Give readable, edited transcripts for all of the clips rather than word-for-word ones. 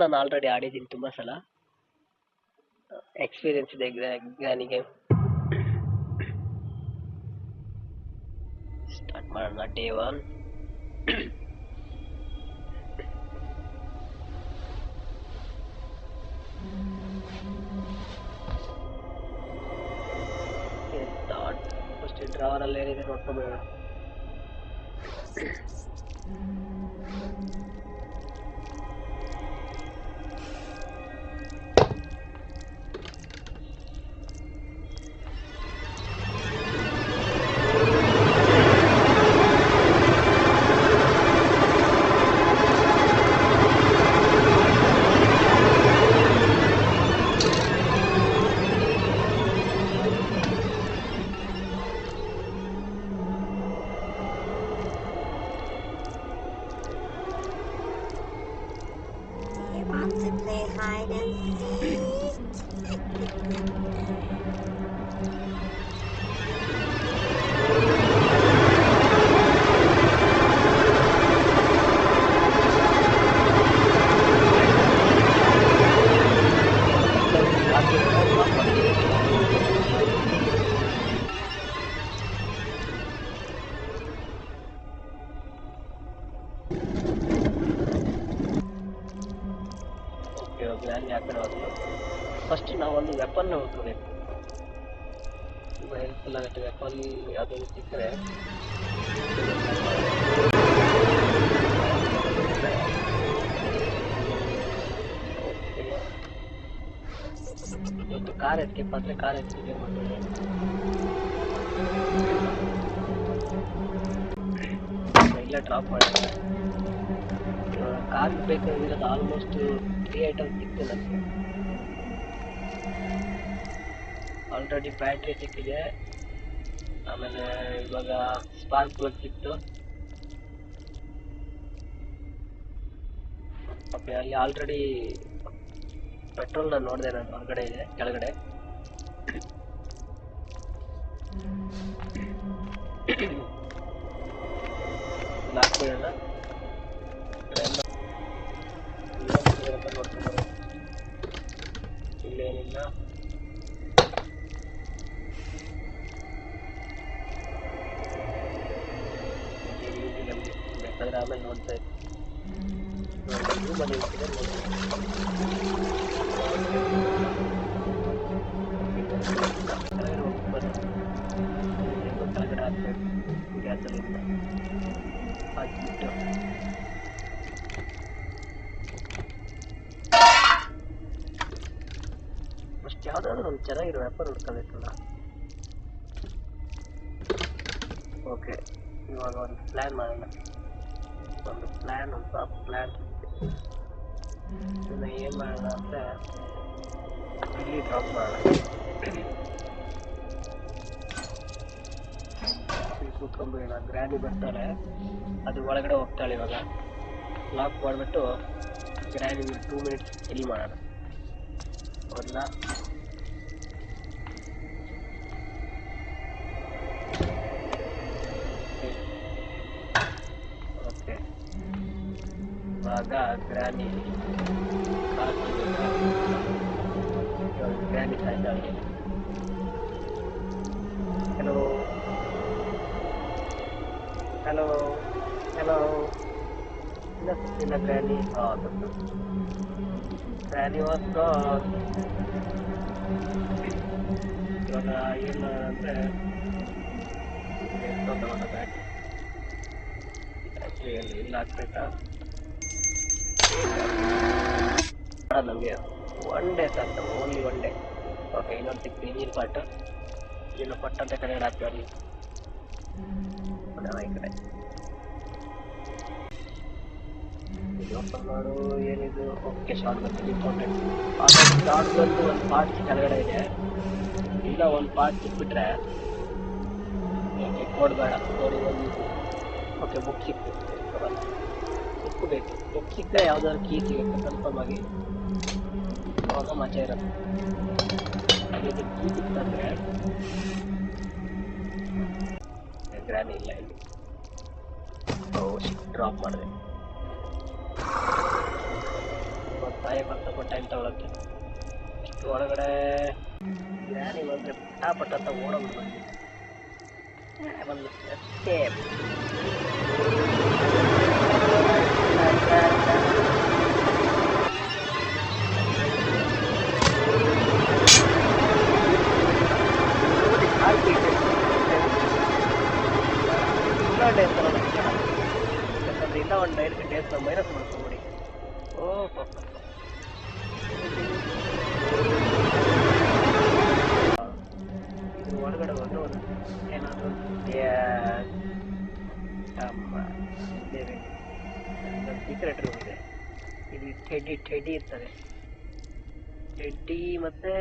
ನಾನು ಆಲ್ರೆಡಿ ಆಡಿದ್ದೀನಿ ತುಂಬಾ ಸಲ, ಎಕ್ಸ್ಪೀರಿಯನ್ಸ್ ಇದೆ ಗ್ರಾನಿಗೆ. ಸ್ಟಾರ್ಟ್ ಮಾಡೋಣ ಡೇ 1. ಫಸ್ಟ್ ಡ್ರಾವರ್ ಅಲ್ಲಿ ಏನಿದೆ ನೋಡ್ಕೊಂಬೇಡ. hide and seek. ಫಸ್ಟ್ ನಾವೊಂದು ವೆಪನ್ ಹುಡ್ಕೋಬೇಕು. ತುಂಬ ಹೆಲ್ಪ್ಫುಲ್ ಆಗುತ್ತೆ ವೆಪನ್ ಯಾವುದಾದ್ರು ಸಿಕ್ಕರೆ. ಇವತ್ತು ಕಾರ್ ಎಸ್ಕೇಪ್ ಆದರೆ ಕಾರ್ ಎಸ್ಕೇಪ್ ಮಾಡ್ಬೋದು. ಇಲ್ಲ ಡ್ರಾಪ್ ಮಾಡ್ತಾರೆ. ಕಾರ್ ಬೇಕಾಗಿರೋದು ಆಲ್ಮೋಸ್ಟ್ 3 ಐಟಮ್ಸ್ ಸಿಕ್ತು ನನಗೆ. ಆಲ್ರೆಡಿ ಬ್ಯಾಟ್ರಿ ಸಿಕ್ಕಿದೆ, ಆಮೇಲೆ ಇವಾಗ ಸ್ಪಾರ್ಕ್ ಪ್ಲಗ್ ಸಿಕ್ತು. ಓಕೆ, ಅಲ್ಲಿ ಆಲ್ರೆಡಿ ಪೆಟ್ರೋಲ್ ನಾನು ನೋಡಿದೆ, ನಾನು ಹೊರಗಡೆ ಇದೆ ಕೆಳಗಡೆ. ಹಾಕ್ಬಿಡೋಣ, ನೋಡ್ಕೊಂಡು ಇಲ್ಲೇನಿಲ್ಲ. ಬೇಕಾದ್ರೆ ಆಮೇಲೆ ನೋಡ್ತಾ ಇದ್ದೆ ಕೆಳಗಡೆ ಹಾಕ್ಬೇಕು ಗ್ಯಾಸಲ್ಲಿ ಹಾಕಿಬಿಟ್ಟು ಅಷ್ಟು ಯಾವುದಾದ್ರು ಒಂದು ಚೆನ್ನಾಗಿರೋ ವ್ಯಾಪಾರ ಹುಡ್ಕೋಬೇಕಲ್ಲ. ಓಕೆ, ಇವಾಗ ಒಂದು ಪ್ಲ್ಯಾನ್ ಮಾಡೋಣ. ಒಂದು ಸಾಫ್ಟ್ ಪ್ಲ್ಯಾನ್. ಇದನ್ನ ಏನು ಮಾಡೋಣ ಅಂದರೆ ಇಲ್ಲಿ ಡ್ರಾಪ್ ಮಾಡೋಣ. ಕೂತ್ಕೊಂಡ್ಬಿಡೋಣ. ಗ್ರ್ಯಾನಿ ಬರ್ತಾಳೆ, ಅದು ಒಳಗಡೆ ಹೋಗ್ತಾಳೆ. ಇವಾಗ ಲಾಕ್ ಮಾಡಿಬಿಟ್ಟು ಗ್ರ್ಯಾನಿ 2 ಮಿನಿಟ್ಸ್ ಇಲ್ಲಿ ಮಾಡೋಣ. ಹೌದಾ? ಓಕೆ, ಇವಾಗ ಗ್ರ್ಯಾನಿ ಸಾಯ್ತಾಳೆ. ಹಲೋ ಹಲೋ ಹಲೋ, ಇಲ್ಲ ಸಿಕ್ತಿಲ್ಲ ಗ್ರ್ಯಾನಿ. Granny was gone. ಇವಾಗ ಏನು ಅಂದರೆ ಬ್ಯಾಟ್ರಿಯಲ್ಲಿ ಇಲ್ಲ ಹಾಕ್ಬೇಕಾ? ನಮಗೆ 1 ಡೇ ಸಾಕು, ಓನ್ಲಿ 1 ಡೇ. ಓಕೆ, ಇನ್ನೊಂದು ಸಿಕ್ತು ಇಂಜಿನ್ ಪಾರ್ಟ್. ಇನ್ನು ಪಟ್ಟಂತೆ ಕಡೆ ಹಾಕ್ತೀವಿ ಈ ಕಡೆ. ಓಪನ್ ಮಾಡು. ಏನಿದು? Okay, short gun important. Short ಗನ್ದು ಒಂದು ಪಾರ್ಟ್ ಕೆಳಗಡೆ ಇದೆ, ಇಲ್ಲ ಒಂದು ಪಾರ್ಟ್ ಸಿಕ್ಬಿಟ್ರೆ ಓಕೆ, ಕೊಡಬೇಡ ನೋಡಿ. ಓಕೆ, ಬುಕ್ ಸಿಕ್ತು. ಬುಕ್ ಬೇಕು. ಬುಕ್ ಸಿಕ್ಕರೆ ಯಾವ್ದಾದ್ರು ಕೀ ಸಿಗುತ್ತೆ ಕನ್ಫರ್ಮ್ ಆಗಿ, ಅವಾಗ ಮಜಾ ಇರುತ್ತೆ. ಇದು ಕೀ ಸಿಕ್ತಂದ್ರೆ ಗ್ರಾನಿ ಇಲ್ಲ ಇಲ್ಲಿ. ಡ್ರಾಪ್ ಮಾಡಿದೆ. ಸ್ವಲ್ಪ ಟೈಮ್ ತಗೊಳತ್ತೆ. ಇಷ್ಟು ಒಳಗಡೆ ಗ್ರಾನಿ ಬಂದ್ರೆ ಪಟಾಪಟ ಅಂತ ಓಡೋಗ್ಬಿಟ್ಟು ಒಂದು ಸೇಫ್. ಇಲ್ಲ ಒಂದು ಡೇಸ್ ಮೈನಸ್ ಮಾಡ್ಕೊಂಬಿಡಿ. ಓ ಇದು ಒಳಗಡೆ ಬಂದು ಏನಾದರೂ ಸೀಕ್ರೆಟ್ ರೂಮ್ ಇದೆ. ಇಲ್ಲಿ ಟೆಡ್ಡಿ ಇರ್ತದೆ. ಟೆಡ್ಡಿ ಮತ್ತೆ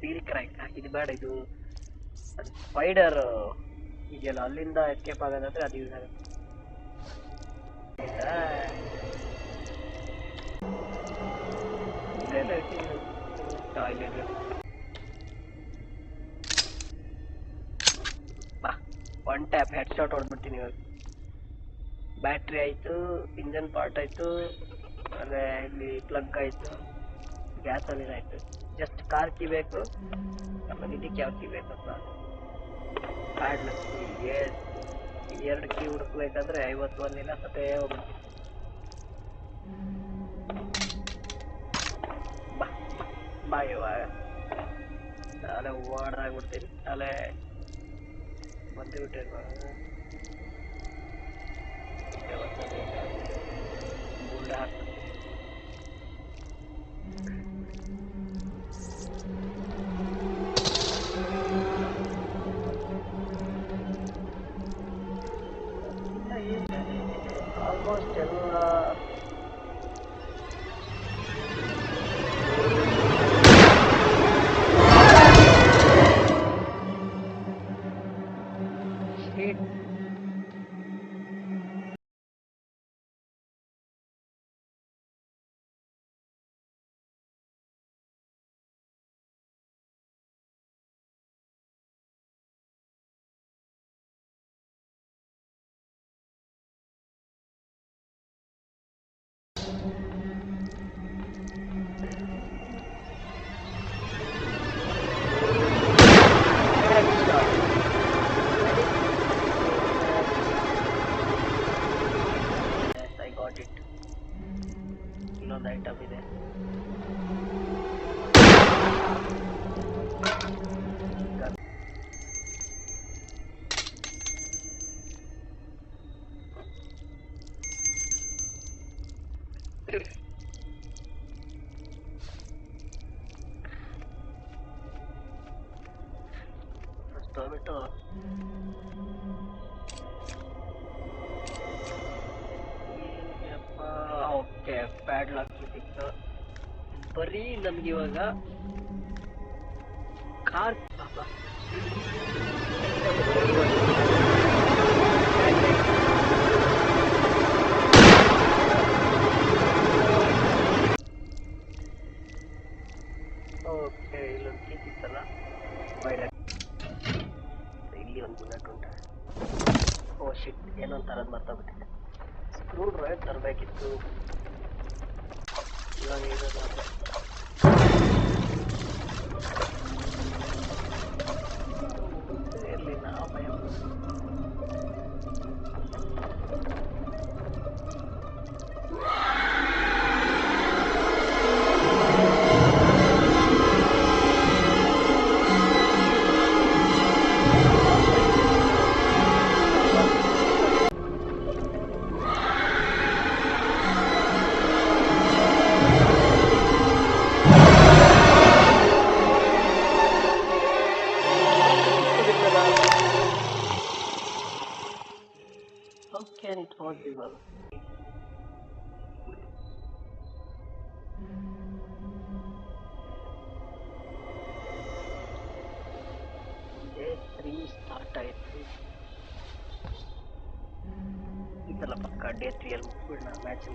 ಬೀಲ್ ಕ್ರ್ಯಾಕ್. ಇದು ಬೇಡ, ಇದು ಸ್ಪೈಡರ್ ಇದೆಯಲ್ಲ ಅಲ್ಲಿಂದ ಎಸ್ಕೇಪ್ ಆಗೋದಾದ್ರೆ ಅದು ಯೂಸ್ ಆಗುತ್ತೆ. ಒನ್ ಟ್ಯಾಪ್ ಹೆಡ್ ಶಾಟ್ ಹೊಡೆದ್ಬಿಡ್ತೀನಿ ಇವಾಗ. ಬ್ಯಾಟ್ರಿ ಆಯಿತು, ಇಂಜನ್ ಪಾರ್ಟ್ ಆಯಿತು, ಆಮೇಲೆ ಇಲ್ಲಿ ಪ್ಲಗ್ ಆಯಿತು, ಗ್ಯಾಸ್ ಅಲ್ಲಿ ಆಯಿತು. ಜಸ್ಟ್ ಕಾರ್ ಕೀ ಬೇಕು. ಆಮೇಲೆ ಇದಕ್ಕೆ ಯಾವ ಕೀ ಬೇಕಪ್ಪ? Padlock key. ಎರಡು ಕೀ ಹುಡುಕ್ಬೇಕಂದ್ರೆ 51 ಇಲ್ಲ ಸತೇ ಹೋಗ್ಬಿಡ್ತೀನಿ. ಬಾ ಇವಾಗ ನಾಳೆ ಓಡಾಗ್ಬಿಡ್ತೀನಿ. ನಾಳೆ ಬಂದುಬಿಟ್ಟೆ ಬುಲ್ಡ ಹಾಕ್ತೀನಿ. ಆಲ್ಮೋಸ್ಟ್ ಎಲ್ಲ ಇನ್ನೊಂದು ಐಟಮ್ ಇದೆ. ತೋಬಿಟ್ಟು ಓಕೆ ಪ್ಯಾಡ್ಲಾಕ್ ಸಿಕ್ತು. ಬರೀ ನಮ್ಗೆ ಇವಾಗ ಕಾರ್ ಓಕೆ ಇಲ್ಲೊಂದು ಕೀ ಸಿಕ್ತಲ್ಲ. ಇಲ್ಲಿ ಒಂದು ಬುಲೆಟ್ ಉಂಟು. ಓ ಶಿಟ್, ಏನೋ ತರದ್ ಮರ್ತೋಗ್ಬಿಟ್ಟಿದೆ. Screw driver ತರಬೇಕಿತ್ತು. ಇವಾಗ ಇರಲಿ, ನಾವು ಭಯ. How can it possible? Day 3 start ಆಯ್ತು. ಇದೆಲ್ಲ ಪಕ್ಕ ಡೇ 3 ಅಲ್ಲಿ ಮುಗಿಸ್ಬಿಡೋಣ ಮ್ಯಾಚ್.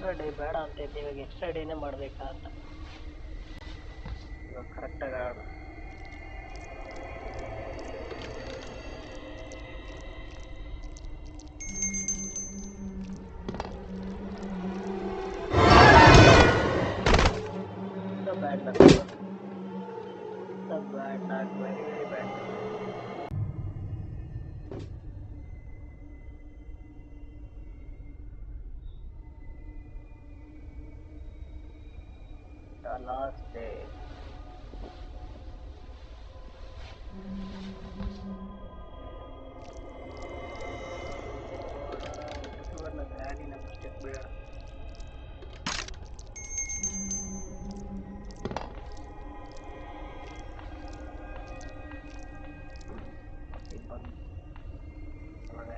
ಎಕ್ಸ್ಟ್ರಾ ಡೇ ಬೇಡ ಅಂತ ಇದ್ದೆ, ಇವಾಗ ಎಕ್ಸ್ಟ್ರಾ ಡೇನೇ ಮಾಡಬೇಕಾ ಅಂತ. ಇವಾಗ ಕರೆಕ್ಟಾಗಿ ಆಡೋಣ. Bad luck, bad luck, very very bad. The last day. ಗಾಡಿನ ಫಸ್ಟ್ ಬೇಡ.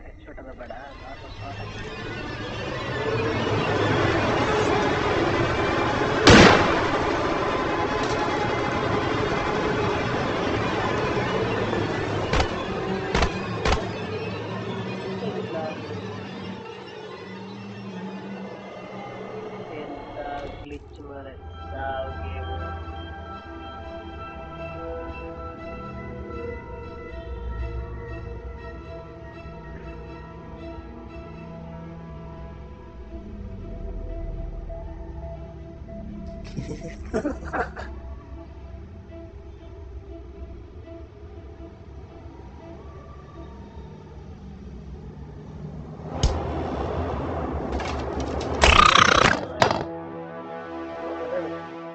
ಹೆಡ್ ಶಾಟ್ ಅದ ಬೇಡ, ನಾಲ್ಕು ಶಾಟ್ ಗ್ಲಿಚ್ ಮಾರೆ ಗೇಮ್.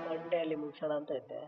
ಮಂಡೆಯಲ್ಲಿ ಮುಗಿಸೋಣ ಅಂತ ಇದ್ದೆ.